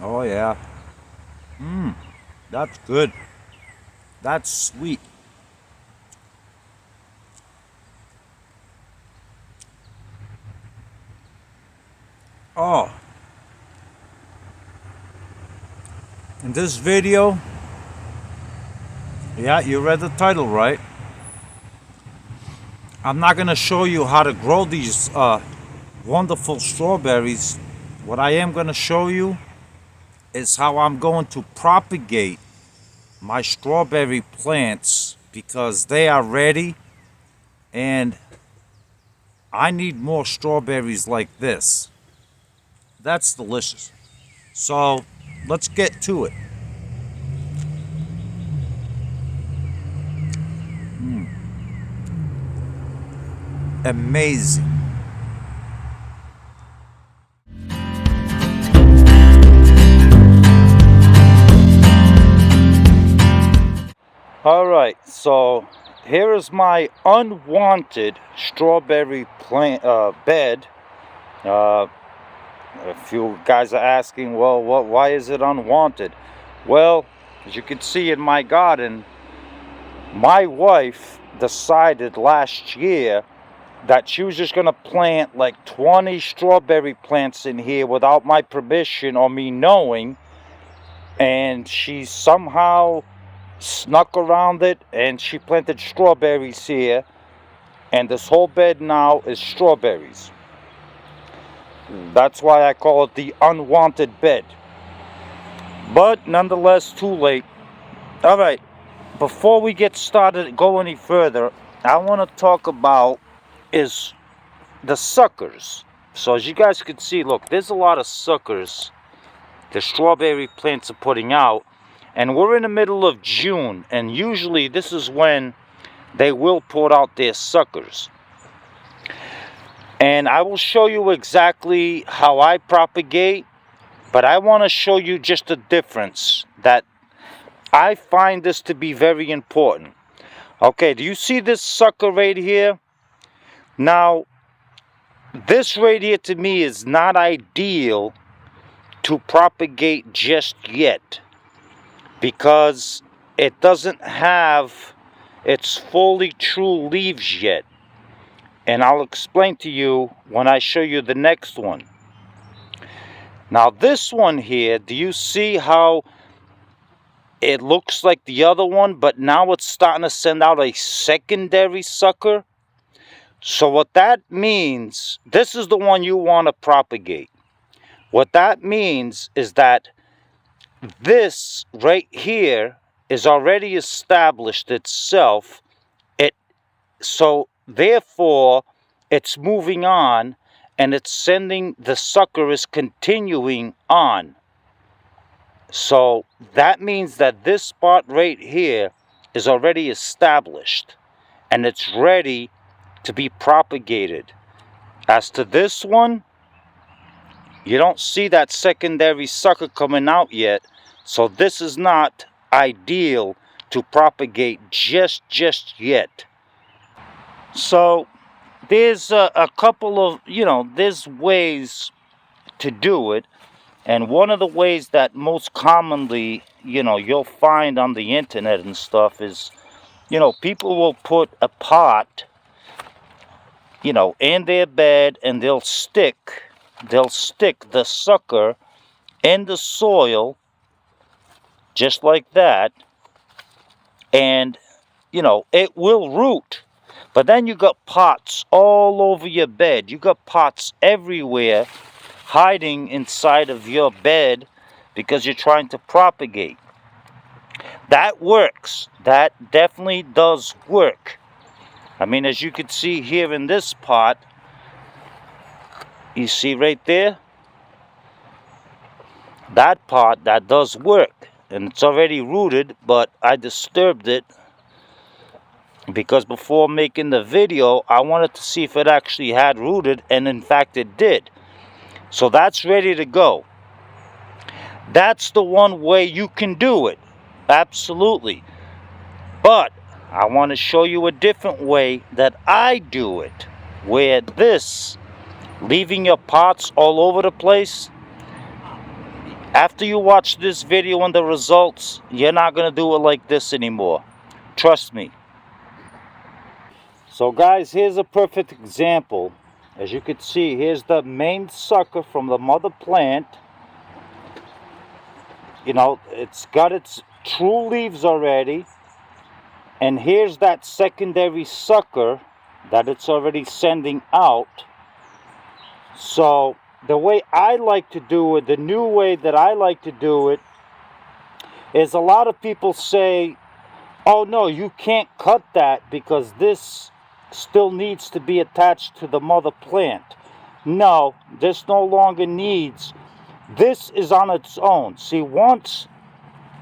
Oh yeah. Mmm. That's good. That's sweet. Oh, in this video, yeah, you read the title right. I'm not gonna show you how to grow these wonderful strawberries. What I am gonna show you is how I'm going to propagate my strawberry plants because they are ready and I need more strawberries like this. That's delicious. So let's get to it. Amazing. All right, so here is my unwanted strawberry plant bed. Uh, a few guys are asking, well, why is it unwanted? Well, as you can see in my garden, my wife decided last year that she was just gonna plant like 20 strawberry plants in here without my permission or me knowing, and she somehow snuck around it and she planted strawberries here, and this whole bed now is strawberries. That's why I call it the unwanted bed. But nonetheless, too late. All right, before we get started, go any further, I want to talk about is the suckers. So as you guys can see, look, there's a lot of suckers the strawberry plants are putting out, and we're in the middle of June, and usually this is when they will put out their suckers. And I will show you exactly how I propagate, but I want to show you just a difference that I find this to be very important. Okay, do you see this sucker right here? Now, this right here to me is not ideal to propagate just yet because it doesn't have its fully true leaves yet. And I'll explain to you when I show you the next one. Now this one here, do you see how it looks like the other one, but now it's starting to send out a secondary sucker? So what that means, this is the one you want to propagate. What that means is that this right here is already established itself. So therefore it's moving on and it's sending, the sucker is continuing on. So that means that this spot right here is already established and it's ready to be propagated. As to this one, you don't see that secondary sucker coming out yet, so this is not ideal to propagate just yet. So there's a couple of, there's ways to do it. And one of the ways that most commonly, you'll find on the internet and stuff is, people will put a pot, in their bed, and they'll stick the sucker in the soil just like that, and it will root. But then you got pots all over your bed. You got pots everywhere hiding inside of your bed because you're trying to propagate. That works. That definitely does work. I mean, as you can see here in this pot, you see right there, that pot, that does work. And it's already rooted, but I disturbed it because before making the video, I wanted to see if it actually had rooted, and in fact it did. So that's ready to go. That's the one way you can do it. Absolutely. But I want to show you a different way that I do it, where this, leaving your pots all over the place, After you watch this video and the results, you're not going to do it like this anymore. Trust me. So guys, here's a perfect example. As you can see, here's the main sucker from the mother plant. You know, it's got its true leaves already. And here's that secondary sucker that it's already sending out. So the way I like to do it, the new way that I like to do it, is a lot of people say, oh no, you can't cut that because this still needs to be attached to the mother plant. No, this no longer needs. This is on its own. See, once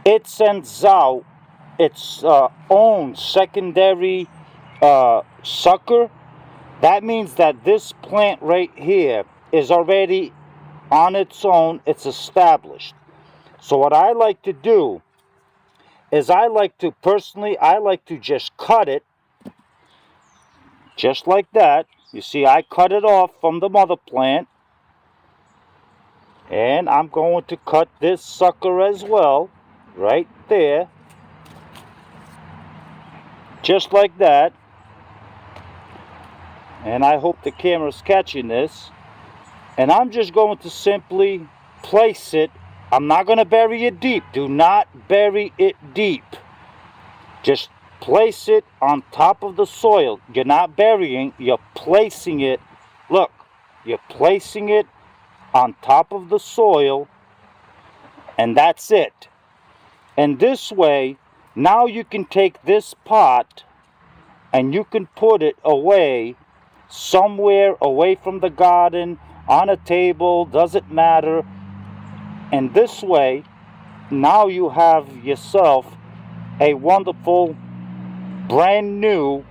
it sends out its own secondary sucker, that means that this plant right here is already on its own. It's established. So what I like to do is I like to just cut it just like that. You see, I cut it off from the mother plant, and I'm going to cut this sucker as well right there, just like that. And I hope the camera's catching this. And I'm just going to simply place it. I'm not going to bury it deep. Do not bury it deep. Just place it on top of the soil. You're not burying, you're placing it. Look, you're placing it on top of the soil, and that's it. And this way, now you can take this pot and you can put it away, somewhere away from the garden, on a table, doesn't matter. And this way, now you have yourself a wonderful brand new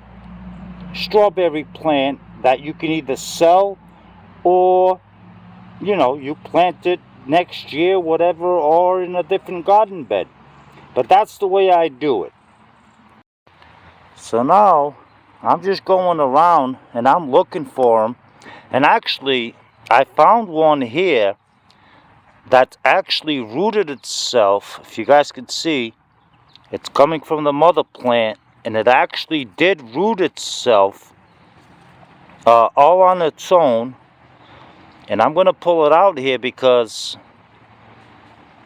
strawberry plant that you can either sell, or you plant it next year, whatever, or in a different garden bed. But that's the way I do it. So now I'm just going around and I'm looking for them. And actually, I found one here that actually rooted itself. If you guys can see, it's coming from the mother plant, and it actually did root itself all on its own. And I'm going to pull it out here because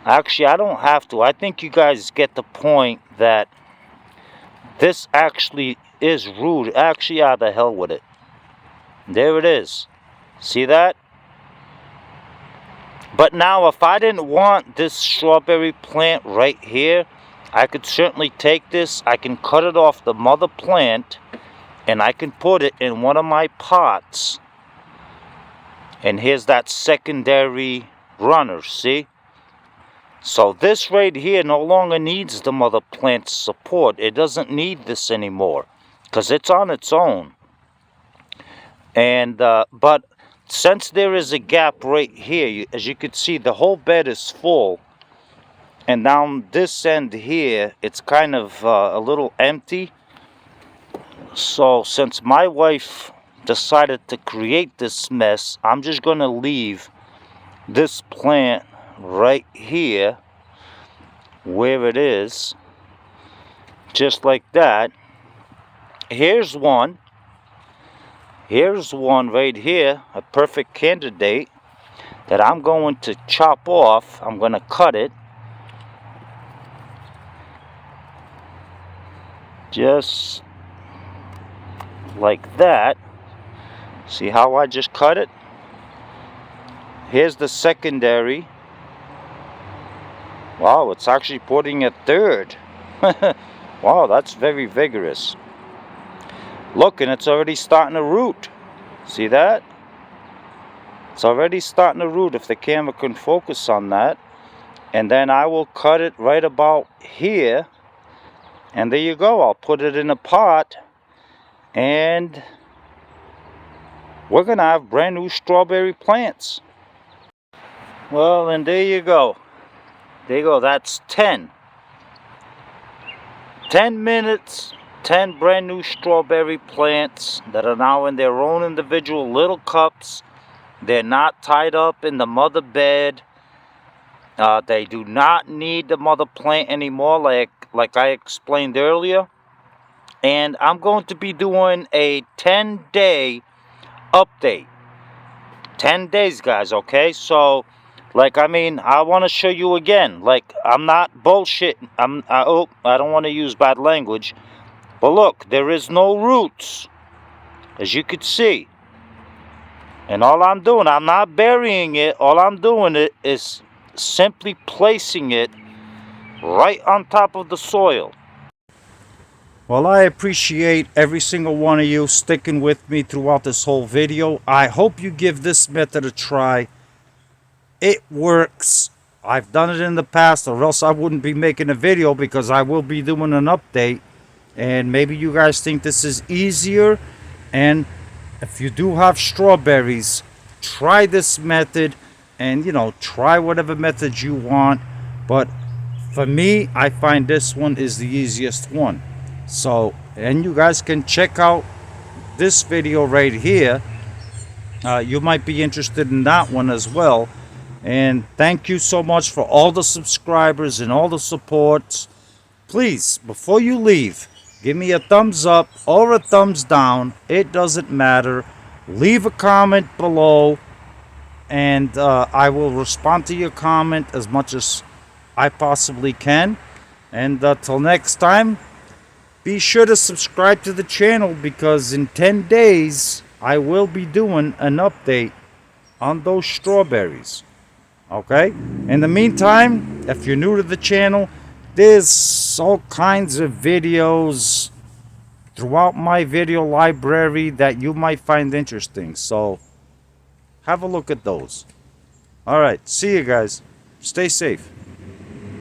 actually I don't have to. I think you guys get the point that this actually is rooted. Actually, the hell with it. There it is. See that? But now if I didn't want this strawberry plant right here, I could certainly take this. I can cut it off the mother plant and I can put it in one of my pots. And here's that secondary runner, see? So this right here no longer needs the mother plant's support. It doesn't need this anymore because it's on its own. And but since there is a gap right here, as you can see, the whole bed is full. And down this end here, it's kind of a little empty. So since my wife decided to create this mess, I'm just going to leave this plant right here where it is, just like that. Here's one right here, a perfect candidate that I'm going to chop off. I'm going to cut it just like that. See how I just cut it? Here's the secondary. Wow, it's actually putting a third. Wow, that's very vigorous. Look, and it's already starting to root. See that? It's already starting to root, if the camera can focus on that. And then I will cut it right about here. And there you go. I'll put it in a pot. And we're going to have brand new strawberry plants. Well, and there you go. There you go. That's 10. 10 minutes, 10 brand new strawberry plants that are now in their own individual little cups. They're not tied up in the mother bed. They do not need the mother plant anymore, like I explained earlier. And I'm going to be doing a 10-day update. 10 days, guys, okay? So, I want to show you again. Like, I'm not bullshitting. I don't want to use bad language. But look, there is no roots, as you could see. And all I'm doing, I'm not burying it. All I'm doing is simply placing it right on top of the soil. Well, I appreciate every single one of you sticking with me throughout this whole video. I hope you give this method a try. It works. I've done it in the past, or else I wouldn't be making a video, because I will be doing an update. And maybe you guys think this is easier. And if you do have strawberries, try this method, and try whatever method you want. But for me, I find this one is the easiest one. So, and you guys can check out this video right here. You might be interested in that one as well. And thank you so much for all the subscribers and all the supports. Please, before you leave, give me a thumbs up or a thumbs down. It doesn't matter. Leave a comment below, and I will respond to your comment as much as I possibly can. And till next time, be sure to subscribe to the channel, because in 10 days I will be doing an update on those strawberries. Okay? In the meantime, if you're new to the channel, there's all kinds of videos throughout my video library that you might find interesting. So have a look at those. Alright, see you guys. Stay safe.